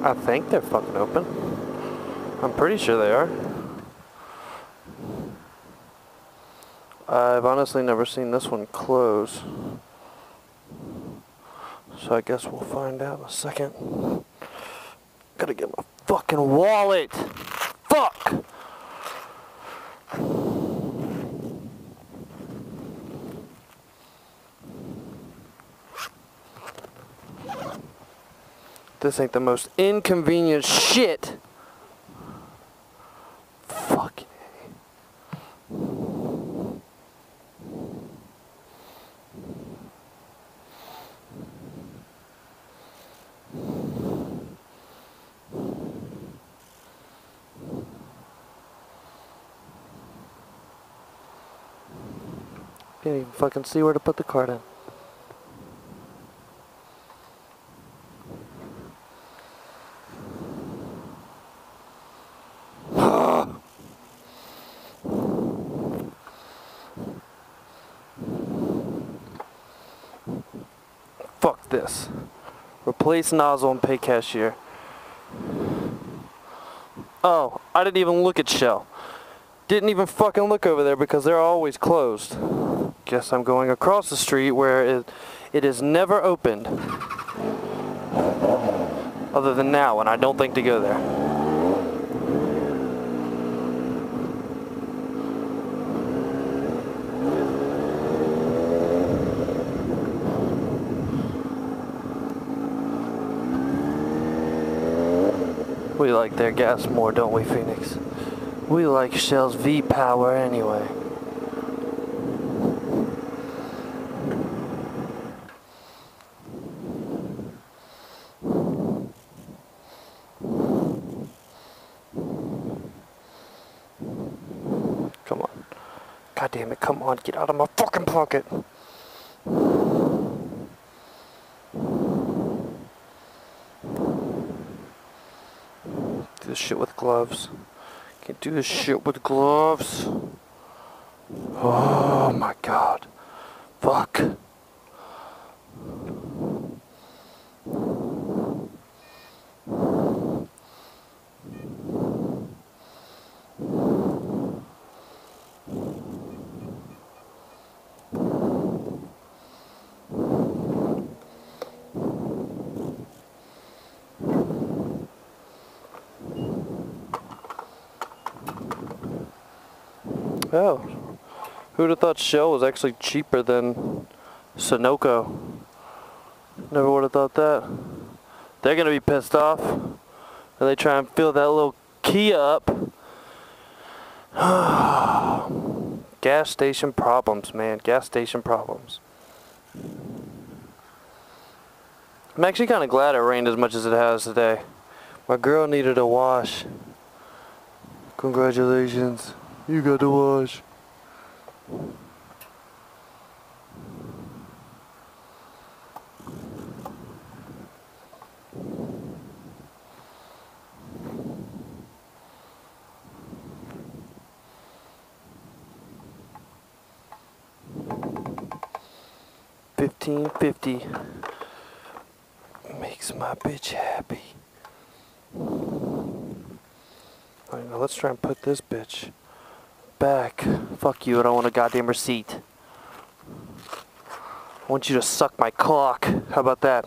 I think they're fucking open. I'm pretty sure they are. I've honestly never seen this one close. So I guess we'll find out in a second. Gotta get my fucking wallet! Fuck! This ain't the most inconvenient shit. Fucking A. Can't even fucking see where to put the card in. Fuck this. Replace nozzle and pay cashier. Oh, I didn't even look at Shell. Didn't even fucking look over there because they're always closed. Guess I'm going across the street where it is never opened. Other than now, and I don't think to go there. We like their gas more, don't we, Phoenix? We like Shell's V-Power anyway. Come on. God damn it, come on, get out of my fucking pocket. Do this shit with gloves. Can't do this shit with gloves. Oh my god. Fuck. Oh, who'd have thought Shell was actually cheaper than Sunoco? Never would have thought that. They're gonna be pissed off when they try and fill that little Kia up. Gas station problems, man. Gas station problems. I'm actually kind of glad it rained as much as it has today. My girl needed a wash. Congratulations. You got to wash. $15.50 makes my bitch happy. Alright, now let's try and put this bitch back. Fuck you, I don't want a goddamn receipt. I want you to suck my cock. How about that?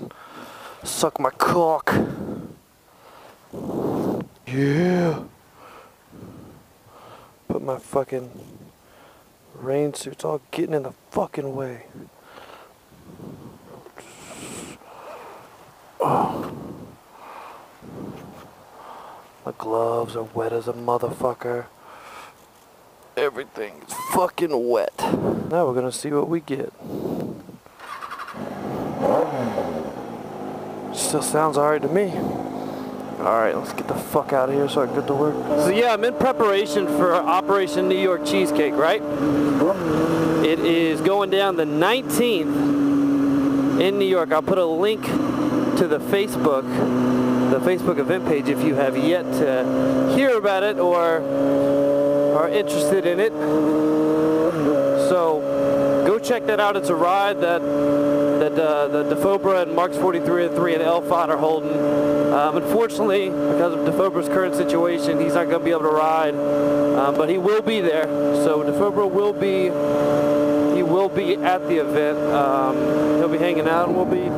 Suck my cock. Yeah. Put my fucking rain suit's all getting in the fucking way. Oh. My gloves are wet as a motherfucker. Everything is fucking wet. Now we're gonna see what we get. Still sounds alright to me. Alright, let's get the fuck out of here so I can get to work. So yeah, I'm in preparation for Operation New York Cheesecake, right? It is going down the 19th in New York. I'll put a link to the Facebook event page if you have yet to hear about it or are interested in it. So go check that out. It's a ride that the Defobra and Marks 4303 and Elfod are holding. Unfortunately, because of Defobra's current situation, he's not going to be able to ride, but he will be there. So Defobra will be at the event. He'll be hanging out, and we'll be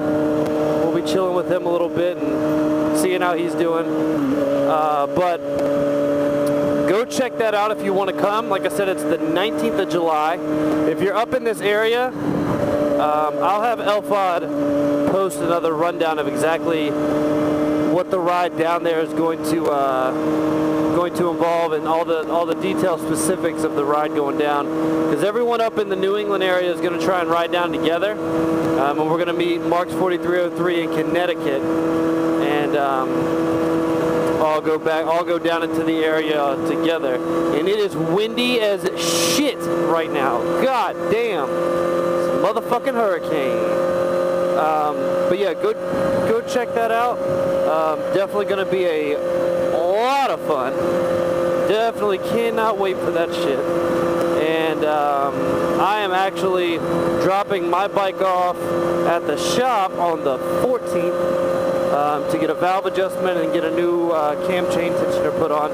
chilling with him a little bit and seeing how he's doing. But go check that out if you want to come. Like I said, it's the 19th of July. If you're up in this area, I'll have Elfod post another rundown of exactly what the ride down there is going to involve, and all the detailed specifics of the ride going down. Because everyone up in the New England area is going to try and ride down together, and we're going to meet Marks 4303 in Connecticut, and I'll go down into the area together. And it is windy as shit right now. God damn, it's a motherfucking hurricane. But yeah, go check that out. Definitely going to be a lot of fun. Definitely cannot wait for that shit. And I am actually dropping my bike off at the shop on the 14th to get a valve adjustment and get a new cam chain tensioner put on.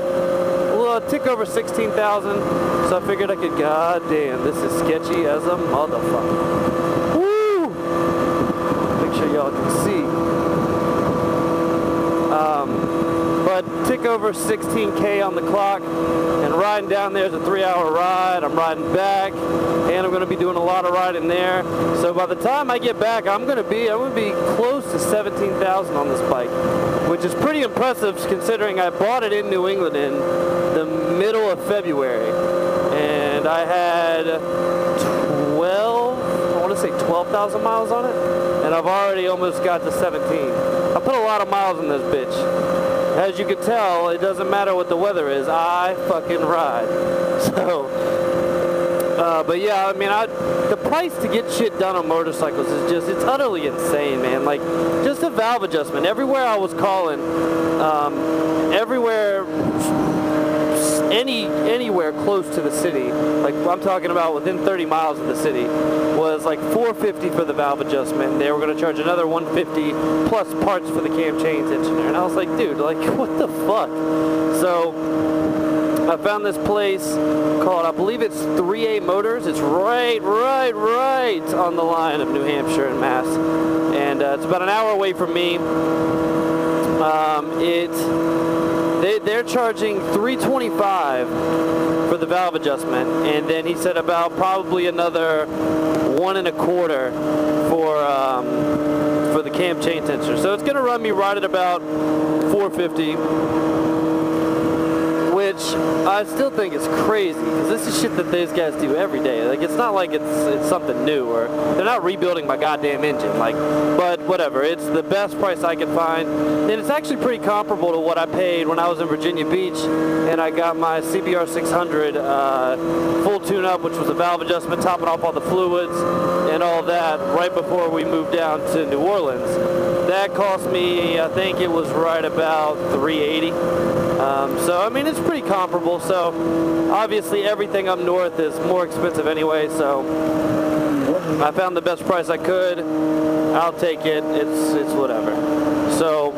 A tick over 16,000, so I figured I could. Goddamn, this is sketchy as a motherfucker. Woo! Make sure y'all can see. But tick over 16K on the clock, and riding down there is a 3-hour ride. I'm riding back, and I'm going to be doing a lot of riding there. So by the time I get back, I'm going to be close to 17,000 on this bike, which is pretty impressive considering I bought it in New England in the middle of February, and I had 12,000 miles on it, and I've already almost got to 17. I put a lot of miles in this bitch. As you can tell, it doesn't matter what the weather is, I fucking ride. So, but yeah, I mean, the price to get shit done on motorcycles is just, it's utterly insane, man. Like, just a valve adjustment. Everywhere I was calling, anywhere close to the city, like I'm talking about within 30 miles of the city, was like $450 for the valve adjustment. They were going to charge another $150 plus parts for the cam chain tensioner, and I was like, dude, like, what the fuck? So I found this place called, I believe it's 3A Motors. It's right on the line of New Hampshire and Mass, and it's about an hour away from me. They're charging $325 for the valve adjustment, and then he said about probably another $125 for the cam chain tensioner. So it's going to run me right at about $450, which I still think is crazy, because this is shit that these guys do every day. Like, it's not like it's something new, or they're not rebuilding my goddamn engine. Like, but whatever, it's the best price I could find, and it's actually pretty comparable to what I paid when I was in Virginia Beach, and I got my CBR 600 full tune-up, which was a valve adjustment, topping off all the fluids and all that, right before we moved down to New Orleans. That cost me, I think it was right about $380. So I mean, it's pretty comparable. So obviously everything up north is more expensive anyway, so I found the best price I could. I'll take it. It's whatever. So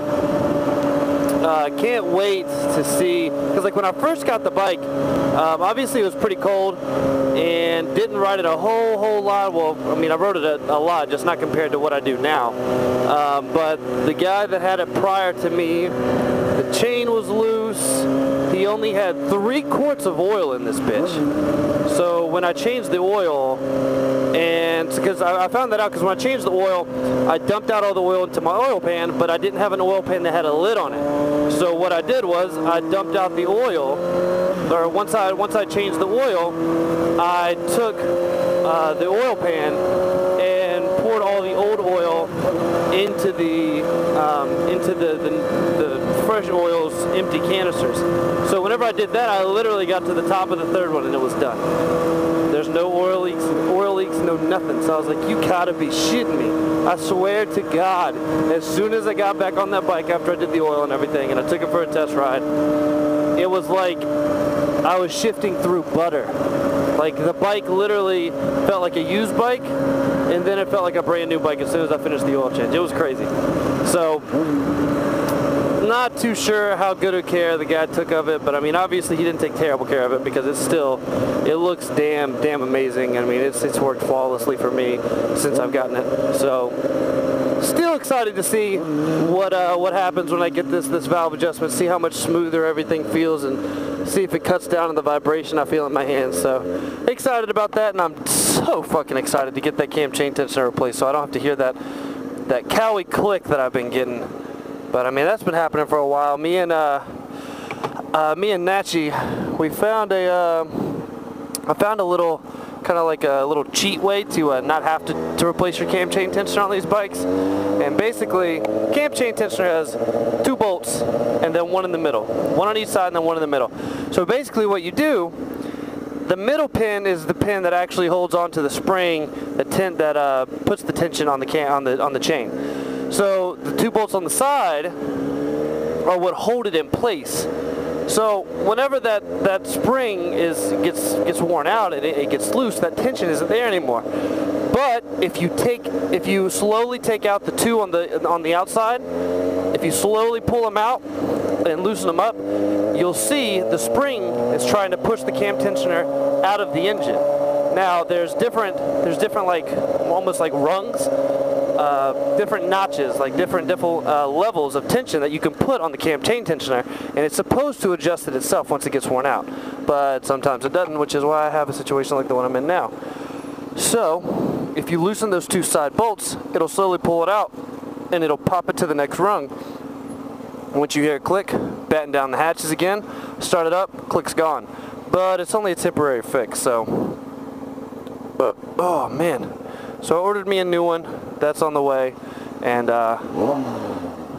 I can't wait to see, because like when I first got the bike, obviously it was pretty cold and didn't ride it a whole lot. Well, I mean, I rode it a lot, just not compared to what I do now. But the guy that had it prior to me, the chain was loose. He only had 3 quarts of oil in this bitch. So when I changed the oil, and because I found that out because when I changed the oil, I dumped out all the oil into my oil pan, but I didn't have an oil pan that had a lid on it. So what I did was I dumped out the oil, or once I changed the oil, I took the oil pan and poured all the old oil into the fresh oil's empty canisters. So whenever I did that, I literally got to the top of the 3rd one and it was done. There's no oil leaks, no nothing. So I was like, you gotta be shitting me. I swear to God, as soon as I got back on that bike after I did the oil and everything, and I took it for a test ride, it was like I was shifting through butter. Like, the bike literally felt like a used bike, and then it felt like a brand new bike as soon as I finished the oil change. It was crazy. So, not too sure how good of care the guy took of it, but I mean, obviously he didn't take terrible care of it, because it looks damn amazing. I mean, it's worked flawlessly for me since I've gotten it. So, still excited to see what happens when I get this valve adjustment, see how much smoother everything feels, and see if it cuts down on the vibration I feel in my hands. So, excited about that, and I'm so fucking excited to get that cam chain tensioner replaced, so I don't have to hear that cowy click that I've been getting. But I mean, that's been happening for a while. Me and Natchi, we found I found a little, kind of like a little cheat way to not have to replace your cam chain tensioner on these bikes. And basically, cam chain tensioner has 2 bolts and then one in the middle. One on each side and then one in the middle. So basically what you do, the middle pin is the pin that actually holds onto the spring that puts the tension on the chain. So the 2 bolts on the side are what hold it in place. So whenever that spring gets worn out and it gets loose, that tension isn't there anymore. But if you slowly take out the 2 on the outside, if you slowly pull them out and loosen them up, you'll see the spring is trying to push the cam tensioner out of the engine. Now there's different like almost like rungs. Different notches, like different levels of tension that you can put on the cam chain tensioner, and it's supposed to adjust it itself once it gets worn out, but sometimes it doesn't, which is why I have a situation like the one I'm in now. So if you loosen those 2 side bolts, it'll slowly pull it out and it'll pop it to the next rung. Once you hear a click, batten down the hatches again, start it up, click's gone. But it's only a temporary fix, so oh man. So I ordered me a new one. That's on the way, and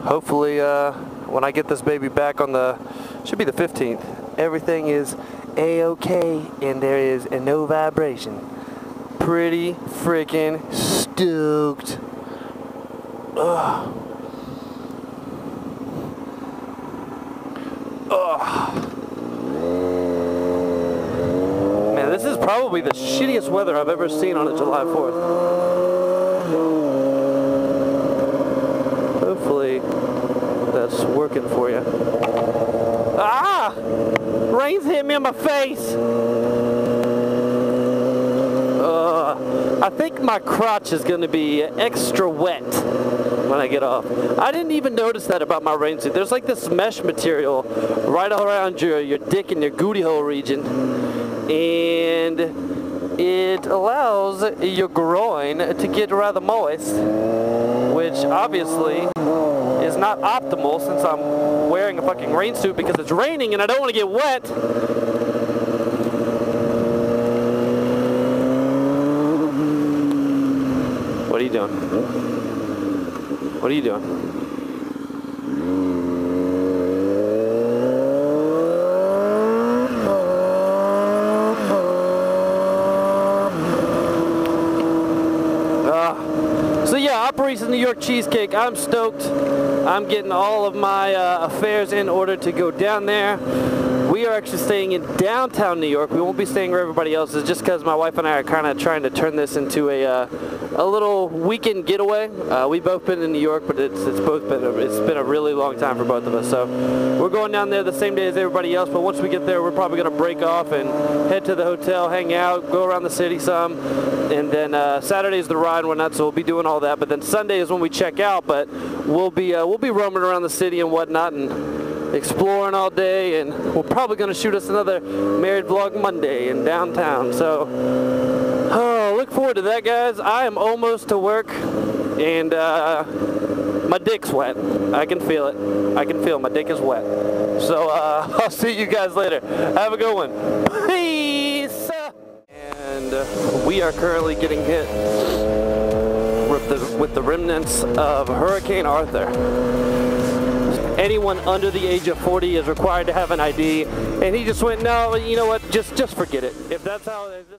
hopefully when I get this baby back on should be the 15th, everything is a-okay and there is no vibration. Pretty freaking stoked. Ugh. Ugh. Man, this is probably the shittiest weather I've ever seen on a July 4th. Hopefully that's working for you. Ah! Rain's hitting me in my face! I think my crotch is going to be extra wet when I get off. I didn't even notice that about my rain suit. There's like this mesh material right around your dick and your gooty hole region, and it allows your groin to get rather moist, which obviously is not optimal since I'm wearing a fucking rain suit because it's raining and I don't want to get wet. What are you doing? What are you doing? So yeah, Operation New York Cheesecake, I'm stoked. I'm getting all of my affairs in order to go down there. We are actually staying in downtown New York. We won't be staying where everybody else is, just because my wife and I are kind of trying to turn this into a little weekend getaway. We've both been in New York, but it's been a really long time for both of us. So we're going down there the same day as everybody else. But once we get there, we're probably going to break off and head to the hotel, hang out, go around the city some, and then Saturday's the ride and whatnot. So we'll be doing all that. But then Sunday is when we check out. But we'll be roaming around the city and whatnot and exploring all day, and we're probably going to shoot us another Married Vlog Monday in downtown. So look forward to that, guys. I am almost to work, and my dick's wet. I can feel it. I can feel my dick is wet. So I'll see you guys later. Have a good one. Peace. And we are currently getting hit with the remnants of Hurricane Arthur. Anyone under the age of 40 is required to have an ID, and he just went, no, you know what, just forget it. If that's how it is.